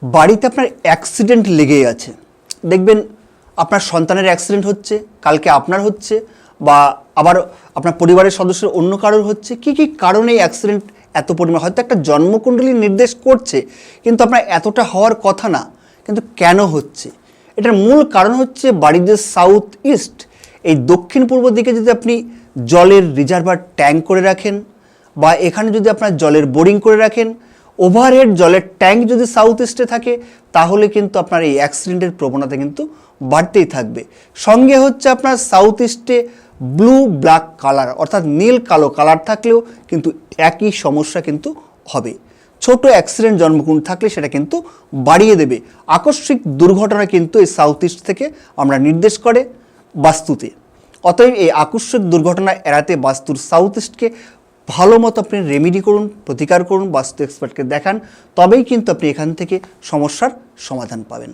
বাড়িতে আপনার অ্যাক্সিডেন্ট লেগেই আছে, দেখবেন আপনার সন্তানের অ্যাক্সিডেন্ট হচ্ছে, কালকে আপনার হচ্ছে, বা আবার আপনার পরিবারের সদস্যের অন্য কারোর হচ্ছে। কি কি কারণে এই অ্যাক্সিডেন্ট এত পরিমাণ? হয়তো একটা জন্মকুণ্ডলী নির্দেশ করছে, কিন্তু আপনার এতটা হওয়ার কথা না, কিন্তু কেন হচ্ছে? এটার মূল কারণ হচ্ছে বাড়ির যে সাউথ ইস্ট, এই দক্ষিণ পূর্ব দিকে যদি আপনি জলের রিজার্ভার ট্যাঙ্ক করে রাখেন, বা এখানে যদি আপনার জলের বোরিং করে রাখেন, ওভারহেড জলের ট্যাঙ্ক যদি সাউথ ইস্টে থাকে, তাহলে কিন্তু আপনার এই অ্যাক্সিডেন্টের প্রবণতা কিন্তু বাড়তেই থাকবে। সঙ্গে হচ্ছে আপনার সাউথ ইস্টে ব্লু ব্ল্যাক কালার, অর্থাৎ নীল কালো কালার থাকলেও কিন্তু একই সমস্যা কিন্তু হবে। ছোট অ্যাক্সিডেন্ট জন্মকুণ্ড থাকলে সেটা কিন্তু বাড়িয়ে দেবে। আকস্মিক দুর্ঘটনা কিন্তু এই সাউথ ইস্ট থেকে আমরা নির্দেশ করে বাস্তুতে। অতএব এই আকস্মিক দুর্ঘটনা এড়াতে বাস্তুর সাউথ ইস্টকে ভালো মতো আপনি রেমেডি করুন, প্রতিকার করুন, বাস্তু এক্সপার্টকে দেখান, তবেই কিন্তু আপনি এখান থেকে সমস্যার সমাধান পাবেন।